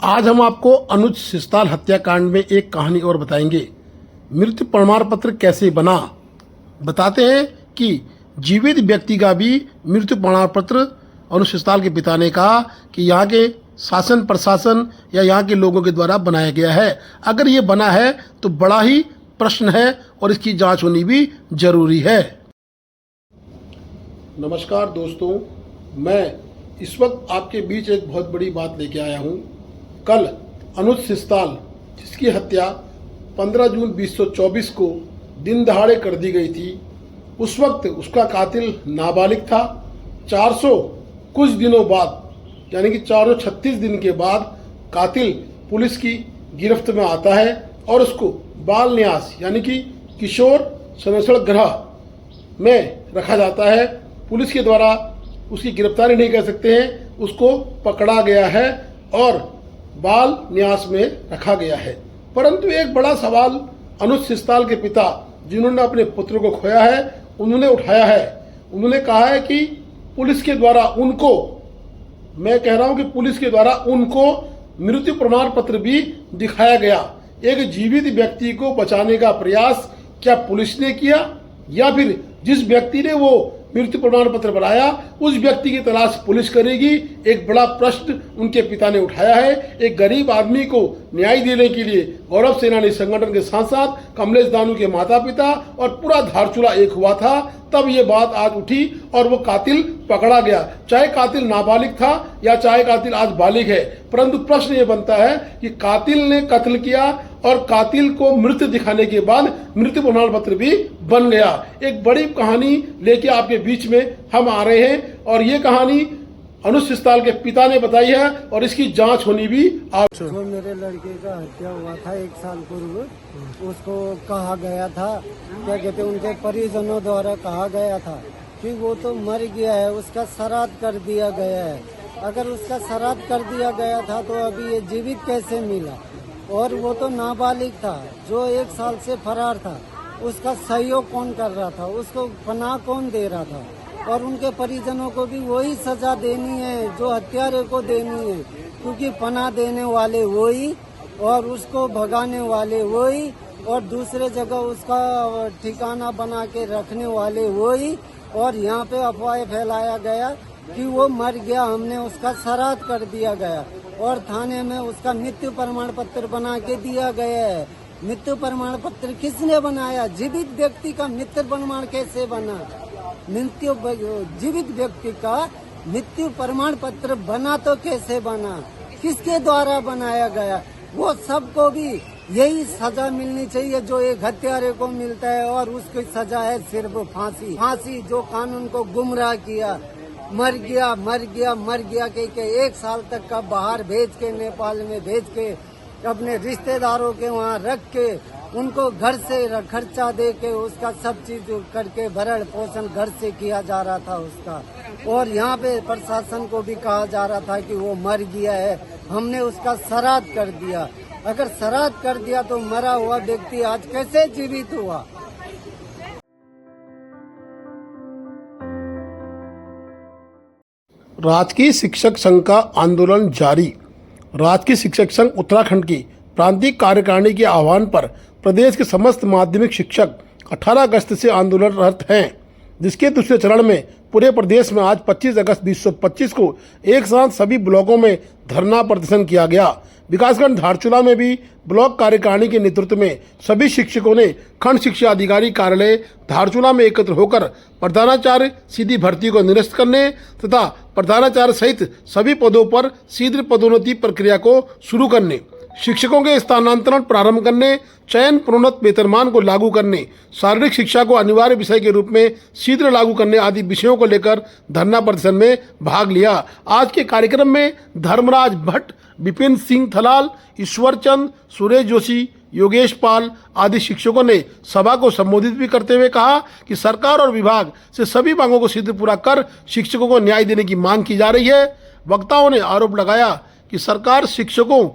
आज हम आपको अनुज सिस्ताल हत्याकांड में एक कहानी और बताएंगे। मृत्यु प्रमाण पत्र कैसे बना, बताते हैं कि जीवित व्यक्ति का भी मृत्यु प्रमाण पत्र अनुज सिस्ताल के पिता ने कहा कि यहाँ के शासन प्रशासन या यहाँ के लोगों के द्वारा बनाया गया है। अगर ये बना है तो बड़ा ही प्रश्न है और इसकी जांच होनी भी जरूरी है। नमस्कार दोस्तों, मैं इस वक्त आपके बीच एक बहुत बड़ी बात लेके आया हूँ। कल अनुज सिस्ताल, जिसकी हत्या 15 जून 2024 को दिन दहाड़े कर दी गई थी, उस वक्त उसका कातिल नाबालिग था। 400 कुछ दिनों बाद यानी कि 436 दिन के बाद कातिल पुलिस की गिरफ्त में आता है और उसको बाल न्यास यानी कि किशोर संरक्षण गृह में रखा जाता है। पुलिस के द्वारा उसकी गिरफ्तारी नहीं कर सकते हैं, उसको पकड़ा गया है और बाल न्यास में रखा गया है। परंतु एक बड़ा सवाल अनुज सिस्ताल के पिता, जिन्होंने अपने पुत्र को खोया है, उन्होंने उठाया है। उन्होंने कहा है कि पुलिस के द्वारा उनको, मैं कह रहा हूं कि पुलिस के द्वारा उनको मृत्यु प्रमाण पत्र भी दिखाया गया। एक जीवित व्यक्ति को बचाने का प्रयास क्या पुलिस ने किया या फिर जिस व्यक्ति ने वो मृत्यु प्रमाण पत्र बनाया उस व्यक्ति की तलाश पुलिस करेगी? एक बड़ा प्रश्न उनके पिता ने उठाया है। एक गरीब आदमी को न्याय देने के लिए गौरव सेनानी संगठन के साथ साथ कमलेश दानू के माता पिता और पूरा धारचूला एक हुआ था। तब ये बात आज उठी और वो कातिल पकड़ा गया। चाहे कातिल नाबालिग था या चाहे कातिल आज बालिग है, परंतु प्रश्न ये बनता है कि कातिल ने कत्ल किया और कातिल को मृत दिखाने के बाद मृत्यु प्रमाण पत्र भी बन गया। एक बड़ी कहानी लेके आपके बीच में हम आ रहे हैं और ये कहानी अनुज सिस्ताल के पिता ने बताई है और इसकी जांच होनी भी आवश्यक। जो मेरे लड़के का हत्या हुआ था 1 साल पूर्व, उसको कहा गया था, क्या कहते उनके परिजनों द्वारा कहा गया था कि वो तो मर गया है, उसका श्राद्ध कर दिया गया है। अगर उसका श्राद्ध कर दिया गया था तो अभी ये जीवित कैसे मिला? और वो तो नाबालिग था जो 1 साल से फरार था। उसका सहयोग कौन कर रहा था? उसको पनाह कौन दे रहा था? और उनके परिजनों को भी वही सजा देनी है जो हत्यारे को देनी है, क्योंकि पनाह देने वाले वही और उसको भगाने वाले वही और दूसरे जगह उसका ठिकाना बना के रखने वाले वही। और यहाँ पे अफवाह फैलाया गया कि वो मर गया, हमने उसका श्राद्ध कर दिया गया और थाने में उसका मृत्यु प्रमाण पत्र बना के दिया गया है। मृत्यु प्रमाण पत्र किसने बनाया? जीवित व्यक्ति का मृत्यु प्रमाण कैसे बना? जीवित व्यक्ति का मृत्यु प्रमाण पत्र बना तो कैसे बना? किसके द्वारा बनाया गया? वो सबको भी यही सजा मिलनी चाहिए जो एक हत्यारे को मिलता है और उसकी सजा है सिर्फ फांसी। फांसी जो कानून को गुमराह किया, मर गया मर गया मर गया के 1 साल तक का बाहर भेज के, नेपाल में भेज के, अपने रिश्तेदारों के वहाँ रख के, उनको घर से खर्चा दे के उसका सब चीज करके भरण पोषण घर से किया जा रहा था उसका। और यहाँ पे प्रशासन को भी कहा जा रहा था कि वो मर गया है, हमने उसका श्राद्ध कर दिया। अगर श्राद्ध कर दिया तो मरा हुआ व्यक्ति आज कैसे जीवित हुआ? राजकीय शिक्षक संघ का आंदोलन जारी। राजकीय शिक्षक संघ उत्तराखंड की प्रांतीय कार्यकारिणी के आह्वान पर प्रदेश के समस्त माध्यमिक शिक्षक 18 अगस्त से आंदोलनरत हैं, जिसके दूसरे चरण में पूरे प्रदेश में आज 25 अगस्त 2025 को एक साथ सभी ब्लॉकों में धरना प्रदर्शन किया गया। विकासखंड धारचूला में भी ब्लॉक कार्यकारिणी के नेतृत्व में सभी शिक्षकों ने खंड शिक्षा अधिकारी कार्यालय धारचूला में एकत्र होकर प्रधानाचार्य सीधी भर्ती को निरस्त करने तथा प्रधानाचार्य सहित सभी पदों पर शीघ्र पदोन्नति प्रक्रिया को शुरू करने, शिक्षकों के स्थानांतरण प्रारंभ करने, चयन प्रोन्नत वेतनमान को लागू करने, शारीरिक शिक्षा को अनिवार्य विषय के रूप में शीघ्र लागू करने आदि विषयों को लेकर धरना प्रदर्शन में भाग लिया। आज के कार्यक्रम में धर्मराज भट्ट, विपिन सिंह थलाल, ईश्वर चंद, सुरेश जोशी, योगेश पाल आदि शिक्षकों ने सभा को संबोधित भी करते हुए कहा कि सरकार और विभाग से सभी मांगों को शीघ्र पूरा कर शिक्षकों को न्याय देने की मांग की जा रही है। वक्ताओं ने आरोप लगाया कि सरकार शिक्षकों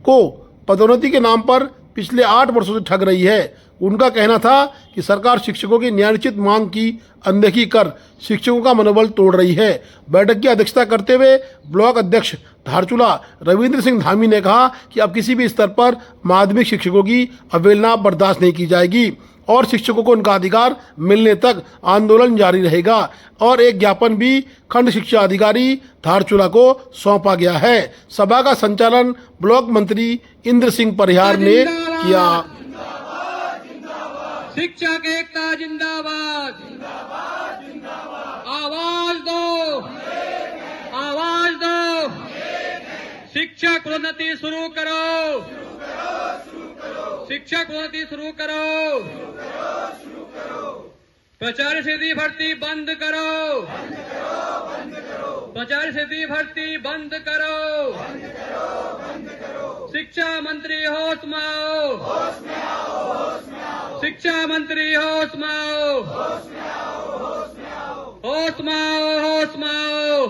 को पदोन्नति के नाम पर पिछले 8 वर्षों से ठग रही है। उनका कहना था कि सरकार शिक्षकों की न्यायोचित मांग की अनदेखी कर शिक्षकों का मनोबल तोड़ रही है। बैठक की अध्यक्षता करते हुए ब्लॉक अध्यक्ष धारचूला रविंद्र सिंह धामी ने कहा कि अब किसी भी स्तर पर माध्यमिक शिक्षकों की अवहेलना बर्दाश्त नहीं की जाएगी और शिक्षकों को उनका अधिकार मिलने तक आंदोलन जारी रहेगा। और एक ज्ञापन भी खंड शिक्षा अधिकारी धारचूला को सौंपा गया है। सभा का संचालन ब्लॉक मंत्री इंद्र सिंह परिहार ने किया। शिक्षक एकता जिंदाबाद, आवाज दो, आवाज दो, शिक्षक उन्नति शुरू करो, शिक्षक उन्नति शुरू करो, प्राचार्य सीधी भर्ती बंद करो, प्राचार्य सीधी भर्ती बंद करो, शिक्षा मंत्री होश में आओ, शिक्षा मंत्री होश में आओ, होश में आओ, होश में आओ,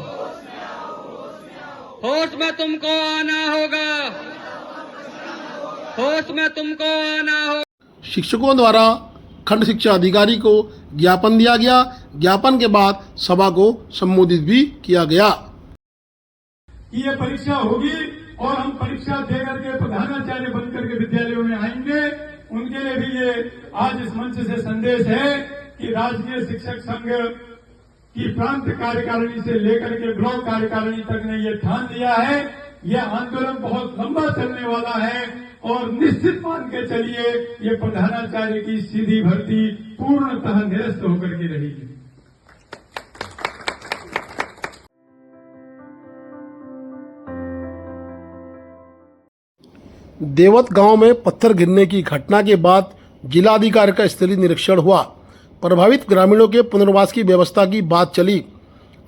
होश में तुमको आना होगा, होश में तुमको आना होगा। शिक्षकों द्वारा खंड शिक्षा अधिकारी को ज्ञापन दिया गया। ज्ञापन के बाद सभा को संबोधित भी किया गया। ये परीक्षा होगी और हम परीक्षा देकर के प्रधानाचार्य बन करके विद्यालयों में आएंगे। उनके लिए भी ये आज इस मंच से संदेश है कि राष्ट्रीय शिक्षक संघ की प्रांत कार्यकारिणी से लेकर के ब्लॉक कार्यकारिणी तक ने ये ठान लिया है, यह आंदोलन बहुत लंबा चलने वाला है और निश्चित मान के चलिए ये प्रधानाचार्य की सीधी भर्ती पूर्णतः निरस्त होकर के रहेगी। देवत गांव में पत्थर गिरने की घटना के बाद जिलाधिकारी का स्थलीय निरीक्षण हुआ। प्रभावित ग्रामीणों के पुनर्वास की व्यवस्था की बात चली।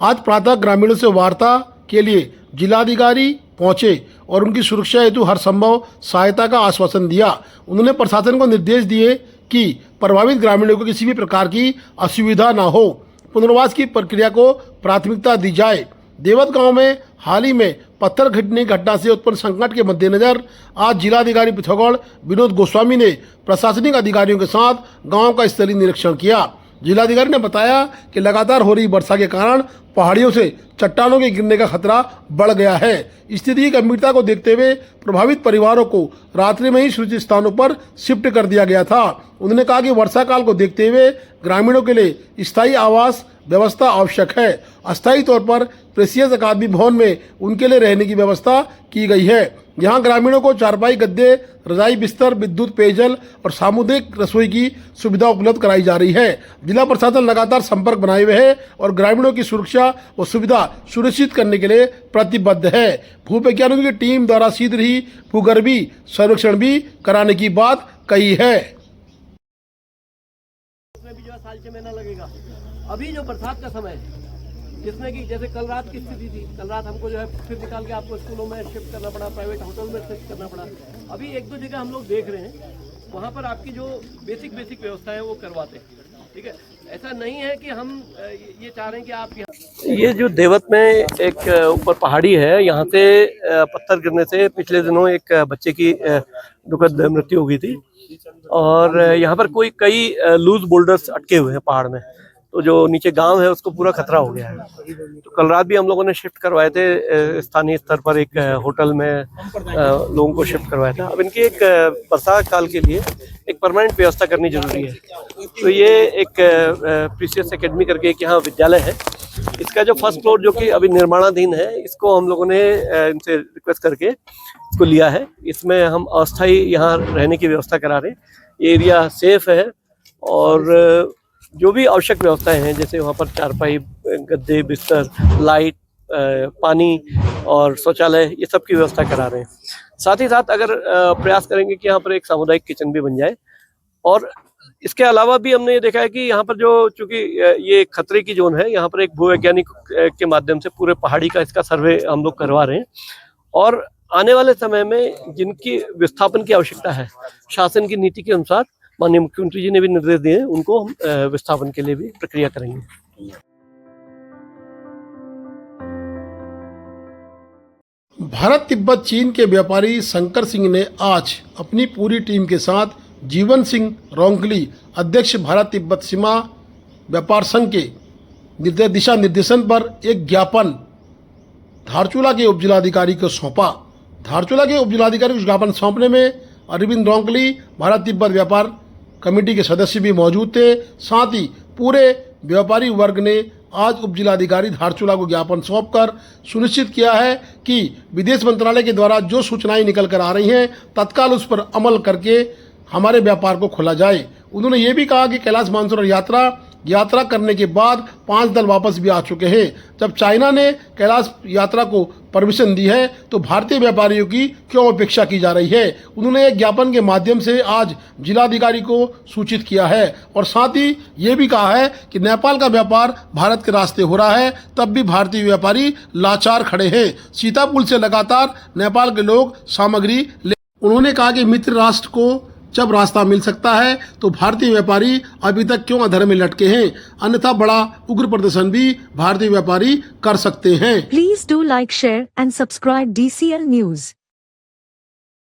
आज प्रातः ग्रामीणों से वार्ता के लिए जिलाधिकारी पहुंचे और उनकी सुरक्षा हेतु हर संभव सहायता का आश्वासन दिया। उन्होंने प्रशासन को निर्देश दिए कि प्रभावित ग्रामीणों को किसी भी प्रकार की असुविधा न हो, पुनर्वास की प्रक्रिया को प्राथमिकता दी जाए। देवत गांव में हाल ही में पत्थर गिरने की घटना से उत्पन्न संकट के मद्देनजर आज जिलाधिकारी पिथौरागढ़ विनोद गोस्वामी ने प्रशासनिक अधिकारियों के साथ गांव का स्थलीय निरीक्षण किया। जिलाधिकारी ने बताया कि लगातार हो रही वर्षा के कारण पहाड़ियों से चट्टानों के गिरने का खतरा बढ़ गया है। स्थिति की गंभीरता को देखते हुए प्रभावित परिवारों को रात्रि में ही सुरक्षित स्थानों पर शिफ्ट कर दिया गया था। उन्होंने कहा कि वर्षा काल को देखते हुए ग्रामीणों के लिए स्थायी आवास व्यवस्था आवश्यक है। अस्थायी तौर पर प्रेसियस अकादमी भवन में उनके लिए रहने की व्यवस्था की गई है। यहाँ ग्रामीणों को चारपाई, गद्दे, रजाई, बिस्तर, विद्युत, पेयजल और सामुदायिक रसोई की सुविधा उपलब्ध कराई जा रही है। जिला प्रशासन लगातार संपर्क बनाए हुए है और ग्रामीणों की सुरक्षा व सुविधा सुनिश्चित करने के लिए प्रतिबद्ध है। भूवैज्ञानिकों की टीम द्वारा शीघ्र ही भूगर्भी सर्वेक्षण भी कराने की बात कही है। उसमें भी जो है साल 6 महीना लगेगा। अभी जो बरसात का समय है, जिसमें कि जैसे कल रात की स्थिति थी, कल रात हमको जो है फिर निकाल के आपको स्कूलों में शिफ्ट करना पड़ा, प्राइवेट होटल में शिफ्ट करना पड़ा। अभी एक दो जगह हम लोग देख रहे हैं, वहाँ पर आपकी जो बेसिक व्यवस्था है वो करवाते हैं। ठीक है, ऐसा नहीं है कि हम ये चाह रहे हैं कि आप यहाँ, ये जो देवत में एक ऊपर पहाड़ी है, यहाँ से पत्थर गिरने से पिछले दिनों एक बच्चे की दुखद मृत्यु हो गई थी और यहाँ पर कई लूज बोल्डर्स अटके हुए हैं पहाड़ में, तो जो नीचे गांव है उसको पूरा खतरा हो गया है। तो कल रात भी हम लोगों ने शिफ्ट करवाए थे, स्थानीय स्तर पर एक होटल में लोगों को शिफ्ट करवाया था। अब इनकी एक बरसात काल के लिए एक परमानेंट व्यवस्था करनी जरूरी है। तो ये एक प्रीसियस एकेडमी करके एक यहाँ विद्यालय है, इसका जो फर्स्ट फ्लोर जो कि अभी निर्माणाधीन है, इसको हम लोगों ने इनसे रिक्वेस्ट करके इसको लिया है। इसमें हम अस्थायी यहाँ रहने की व्यवस्था करा रहे हैं। ये एरिया सेफ है और जो भी आवश्यक व्यवस्थाएं हैं, जैसे वहाँ पर चारपाई, गद्दे, बिस्तर, लाइट, पानी और शौचालय, ये सब की व्यवस्था करा रहे हैं। साथ ही साथ अगर प्रयास करेंगे कि यहाँ पर एक सामुदायिक किचन भी बन जाए। और इसके अलावा भी हमने ये देखा है कि यहाँ पर जो चूंकि ये खतरे की जोन है, यहाँ पर एक भूवैज्ञानिक के माध्यम से पूरे पहाड़ी का इसका सर्वे हम लोग करवा रहे हैं और आने वाले समय में जिनकी विस्थापन की आवश्यकता है, शासन की नीति के अनुसार माननीय मुख्यमंत्री जी ने भी निर्देश दिए हैं, उनको हम विस्थापन के लिए भी प्रक्रिया करेंगे। भारत तिब्बत चीन के व्यापारी शंकर सिंह ने आज अपनी पूरी टीम के साथ जीवन सिंह रोंगली, अध्यक्ष भारत तिब्बत सीमा व्यापार संघ के दिशा निर्देशन पर एक ज्ञापन धारचूला के उपजिलाधिकारी को सौंपा। धारचूला के उपजिलाधिकारी को ज्ञापन सौंपने में अरविंद रोंगली, भारत तिब्बत व्यापार कमेटी के सदस्य भी मौजूद थे। साथ ही पूरे व्यापारी वर्ग ने आज उपजिलाधिकारी धारचूला को ज्ञापन सौंपकर सुनिश्चित किया है कि विदेश मंत्रालय के द्वारा जो सूचनाएं निकल कर आ रही हैं तत्काल उस पर अमल करके हमारे व्यापार को खोला जाए। उन्होंने ये भी कहा कि कैलाश मानसरोवर यात्रा करने के बाद 5 दल वापस भी आ चुके हैं। जब चाइना ने कैलाश यात्रा को परमिशन दी है तो भारतीय व्यापारियों की क्यों अपेक्षा की जा रही है। उन्होंने एक ज्ञापन के माध्यम से आज जिलाधिकारी को सूचित किया है और साथ ही ये भी कहा है कि नेपाल का व्यापार भारत के रास्ते हो रहा है, तब भी भारतीय व्यापारी लाचार खड़े हैं। सीतापुल से लगातार नेपाल के लोग सामग्री उन्होंने कहा कि मित्र राष्ट्र को जब रास्ता मिल सकता है तो भारतीय व्यापारी अभी तक क्यों अधर में लटके हैं, अन्यथा बड़ा उग्र प्रदर्शन भी भारतीय व्यापारी कर सकते हैं। Please do like, share and subscribe DCL News.